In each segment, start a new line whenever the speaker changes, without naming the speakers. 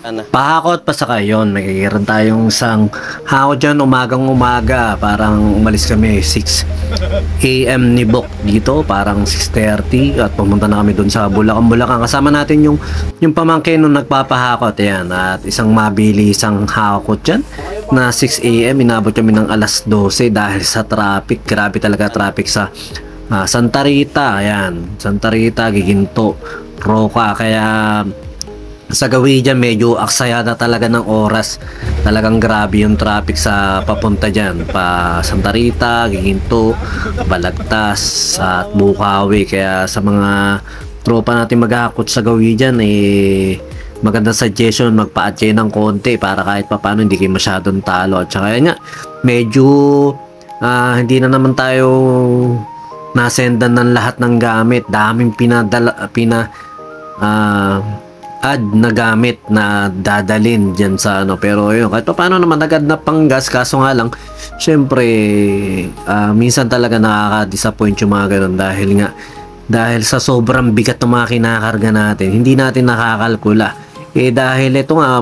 Ano?
Pahakot pa sa kayon, magkikaroon tayong isang hakot dyan umagang umaga, parang umalis kami 6 AM ni Bok dito, parang 6:30 at pumunta na kami doon sa Bulacan. Kasama natin yung pamangkin nung nagpapahakot, yan, at isang mabilisang hakot dyan na 6 AM, inabot kami ng alas 12 dahil sa traffic. Grabe talaga traffic sa Santa Rita, ayan, Santa Rita, Giginto, Roca, kaya sa gawin dyan medyo aksayada talaga ng oras. Talagang grabe yung traffic sa papunta dyan pa Santa Rita, Giginto, Balagtas at Bukawi. Kaya sa mga tropa natin maghahakot sa gawin dyan, magandang suggestion, magpa-adjust ng konti para kahit paano hindi kayo masyadong talo. At saka yan nga, medyo hindi na naman tayo nasendan ng lahat ng gamit. Daming add na gamit na dadalin dyan sa ano, pero yun, kahit pa paano naman agad na panggas. Kaso nga lang syempre minsan talaga nakaka-disappoint yung mga ganun dahil sa sobrang bigat ng mga kinakarga natin, hindi natin nakakalkula. Dahil ito nga,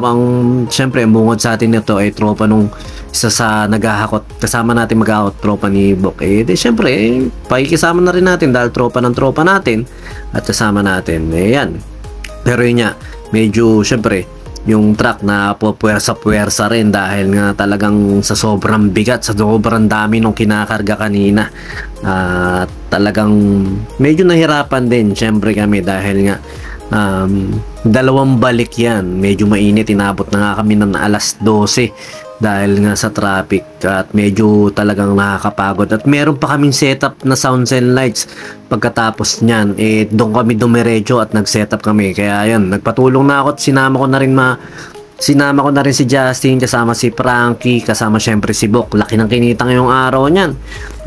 syempre bungod sa atin ito ay tropa nung isa sa naghahakot, kasama natin maghahakot, tropa ni Bok. Syempre pakikisama na rin natin dahil tropa ng tropa natin at kasama natin, yan. Pero yun nga, medyo syempre yung truck na puwersa-puwersa rin dahil nga talagang sa sobrang bigat, sa sobrang dami nung kinakarga kanina. Talagang medyo nahirapan din syempre kami dahil nga dalawang balik yan, medyo mainit, inabot na nga kami ng alas 12 dahil nga sa traffic at medyo talagang nakakapagod. At meron pa kaming setup na sounds and lights. Pagkatapos nyan, doon kami dumiretso at nag-setup kami. Kaya yan, nagpatulong na ako at sinama ko na rin si Justin, kasama si Frankie, kasama syempre si Bok. Laki ng kinita ngayong araw niyan.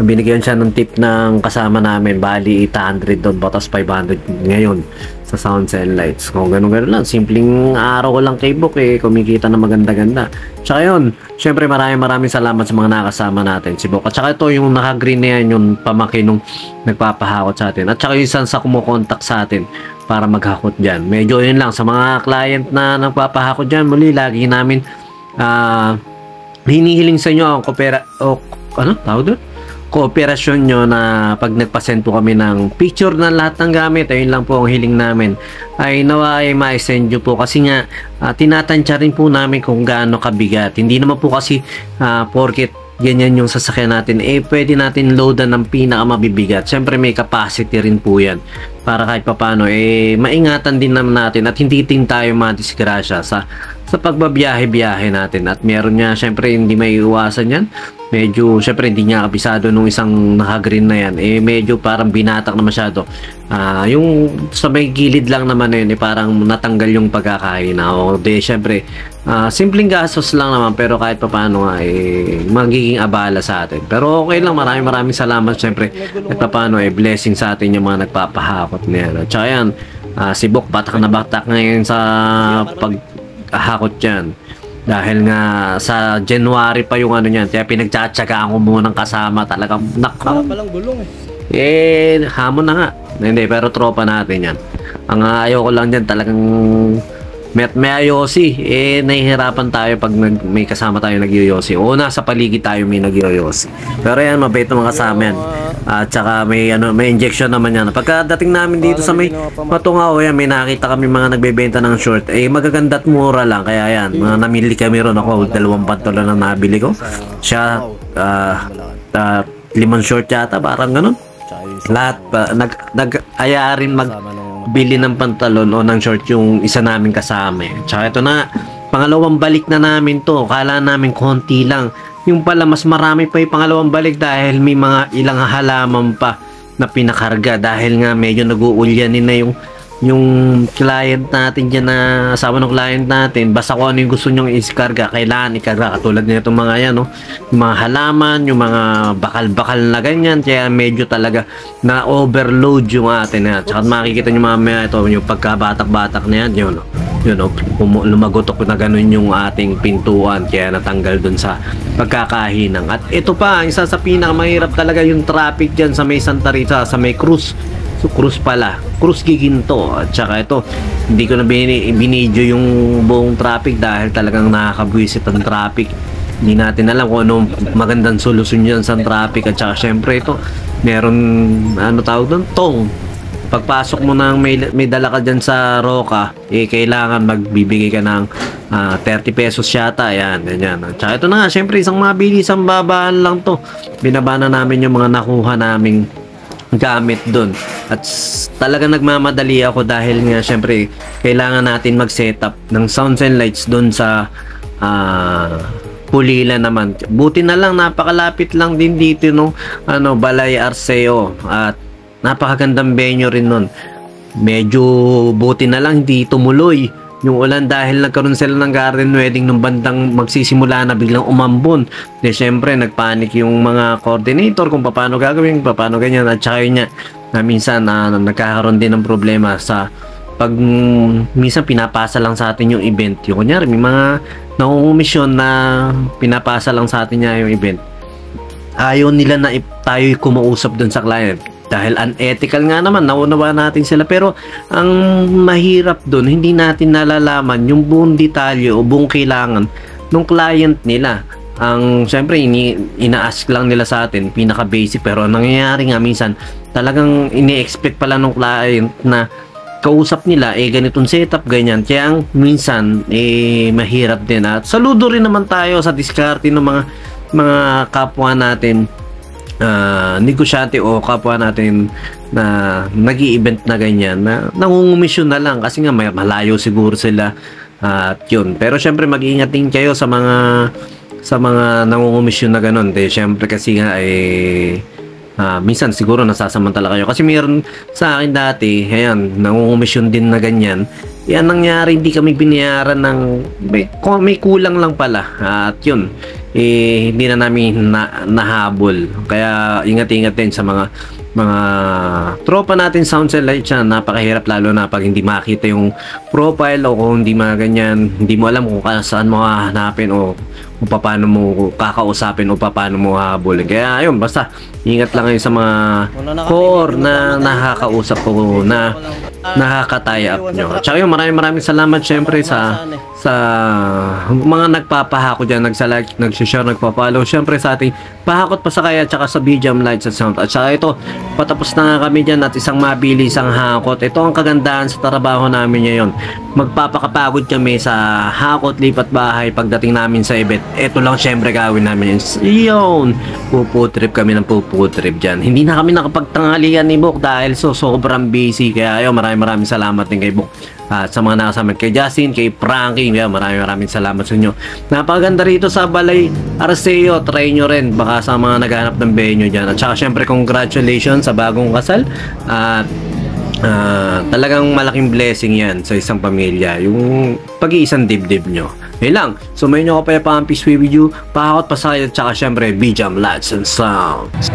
Binigyan siya ng tip ng kasama namin, bali 800 doon, batas 500 ngayon sa sounds and lights. Kung ganun lang, simpleng araw ko lang kay Bok, kumikita na maganda-ganda. Tsaka yun, syempre maraming salamat sa mga nakasama natin, si Bok. At tsaka ito yung naka-green na yan, yung pamakin nung nagpapahakot sa atin. At tsaka yung isang sa kumukontak sa atin para maghakot dyan. Medyo yun lang, sa mga client na nagpapahakot dyan, muli lagi namin hinihiling sa inyo ang kooperasyon nyo na pag nagpasend po kami ng picture ng lahat ng gamit. Ayun lang po ang hiling namin, ay nawa ay ma-send nyo po, kasi nga tinatansya rin po namin kung gaano kabigat. Hindi naman po kasi porket ganyan yung sasakyan natin, pwede natin loadan ng pinakamabibigat. Siyempre may capacity rin po yan para kahit papano maingatan din naman natin at hindi din tayo madisgrasya sa pagbabiyahe-biyahe natin. At meron nga syempre hindi may iwasan yan, medyo syempre hindi niya kabisado nung isang naka-green na yan, medyo parang binatak na masyado. Yung sa may gilid lang naman na yun, parang natanggal yung pagkakahina. Syempre simpleng gastos lang naman, pero kahit pa paano nga magiging abala sa atin. Pero okay lang, maraming salamat syempre at pa paano blessing sa atin yung mga nagpapahakot na yan. At saka yan, si Bok batak na batak ngayon sa paghakot yan dahil nga sa January pa yung ano niyan, kaya pinagtsatsagaan ko munang kasama. Talagang
palang gulong
hamon na nga. Hindi, pero tropa natin yan. Ang ayaw ko lang dyan, talagang may ayosi, nahihirapan tayo pag may kasama tayo nag-yoyosi o nasa paligid tayo may nag-yoyosi. Pero yan, mabait na mga kasama yan. At saka may injection naman yan. Pagkadating namin dito sa may Matungaw, yan, may nakita kami mga nagbebenta ng short, magaganda at mura lang. Kaya yan, namili kami ron. Ako, 2 pantalon na nabili ko. Siya 5 short yata, parang ganun. Lahat nag-aya rin magbili ng pantalon o ng short yung isa namin kasama. Tsaka ito na, pangalawang balik na namin to. Kala namin konti lang, yung pala mas marami pa yung pangalawang balik dahil may mga ilang halaman pa na pinakarga. Dahil nga medyo nag-uulyanin na yung client natin dyan, na asawa ng client natin. Basta kung ano yung gusto nyong iskarga, kailangan ikarga. Katulad nito mga yan, no? Yung mga halaman, yung mga bakal-bakal na ganyan. Kaya medyo talaga na overload yung atin. Tsaka makikita nyo mamaya ito, yung pagkabatak-batak na yan, yun, no? Lumagotok na ganun yung ating pintuan, kaya natanggal dun sa pagkakahinang. At ito pa, isa sa pinakamahirap talaga yung traffic dyan sa may Santa Rita, sa may Cruz So Cruz pala, Cruz Giginto. At saka ito, hindi ko na binidyo yung buong traffic dahil talagang nakakabwisit ang traffic. Hindi natin alam kung ano magandang solusyon yan sa traffic. At saka syempre ito, meron ano tawag doon, tong. Pagpasok mo nang may dala ka dyan sa Roca, kailangan magbibigay ka ng 30 pesos yata. Ayan, ganyan. At saka ito na nga, syempre isang mabilis ang babaan lang to. Binaba na namin yung mga nakuha naming gamit doon. At talaga nagmamadali ako dahil nga syempre kailangan natin mag-setup ng sounds and lights doon sa Pulila naman. Buti na lang napakalapit lang din dito no, Balay Arceo, at napakagandang venue rin nun. Medyo buti na lang hindi tumuloy yung ulan dahil nagkaroon sila ng garden wedding nung bandang magsisimula na biglang umambon. De syempre nagpanik yung mga coordinator kung paano gagawin, paano ganyan. At saka yun na minsan nagkakaroon din ng problema sa pag minsan pinapasa lang sa atin yung event. Yung kunyari may mga nangungumisyon na pinapasa lang sa atin niya yung event. Ayaw nila na tayo kumausap dun sa client. Dahil unethical nga naman, naunawa natin sila. Pero ang mahirap doon, hindi natin nalalaman yung buong detalye o buong kailangan ng client nila. Ang syempre ina-ask lang nila sa atin, pinaka basic, pero ang nangyayari nga minsan, talagang ini-expect pala ng client na kausap nila ganitong setup, ganyan. Kaya ang minsan mahirap din. At saludo rin naman tayo sa diskarte ng mga kapwa natin, negosyante o kapwa natin na nag-i-event na ganyan, na nangungumisyon na lang kasi nga malayo siguro sila, at yun. Pero syempre mag-iingat din kayo sa mga nangungumisyon na ganun. Syempre kasi nga minsan siguro nasasamantala kayo kasi mayroon sa akin dati, ayan, nangungumisyon din na ganyan. Yan nangyari, hindi kami binayaran ng may kulang lang pala, at yun hindi na namin nahabol. Kaya ingat-ingat din sa mga tropa natin sounds and lights. Napakahirap lalo na pag hindi makita yung profile o kung hindi ganyan, hindi mo alam kung saan mo hahanapin o kung paano mo kakausapin o paano mo hahabulin. Kaya ayun, basta ingat lang kayo sa mga core na nakakausap ko, na nakaka-tie up nyo. At saka yun, maraming salamat syempre sa mga nagpapahako dyan, nagsa-like, nag-share, nagpa-follow syempre sa ating pahakot pasakay at saka sa BGM Lights at Sound. At saka ito, patapos na nga kami dyan at isang mabilis ang hakot. Ito ang kagandahan sa trabaho namin ngayon. Magpapakapagod kami sa hakot, lipat bahay pagdating namin sa event. Ito lang syempre gawin namin yun. Puputrip kami ng puputrip dyan. Hindi na kami nakapagtanghalian ni Bok dahil sobrang busy. Kaya ayun, maraming salamat din kay Bok. At sa mga nakasama kay Justin, kay Frankie, maraming salamat sa inyo. Napakaganda rito sa Balay Arceo, try nyo rin baka sa mga naghahanap ng venue dyan. At saka syempre congratulations sa bagong kasal. At talagang malaking blessing yan sa isang pamilya, yung pag-iisang dibdib nyo. Yun lang, sumayin nyo kapayapaan, peace be with you, pahakot pasakay at saka syempre BGM Lights and Sounds.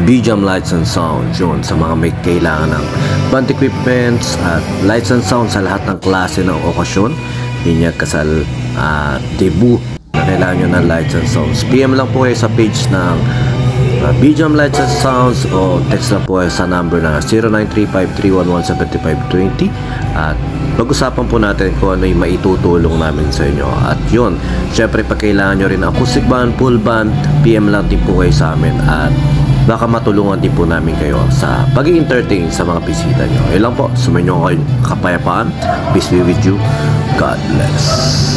BGM Lights and Sounds, yun, sa mga may kailangan ng band equipments at lights and sounds sa lahat ng klase ng okasyon, binyag, kasal, debut, na kailangan nyo ng lights and sounds. PM lang po kayo sa page ng BGM Lights and Sounds o text lang po kayo sa number na 0935-311-7520 at pag-usapan po natin kung ano yung maitutulong namin sa inyo. At yun, syempre pag kailangan nyo rin acoustic band, full band, PM lang din po kayo sa amin at baka matulungan din po namin kayo sa pag-i-entertain sa mga bisita nyo. Yun lang po, sumayin nyo kayo kapayapaan. Peace be with you. God bless.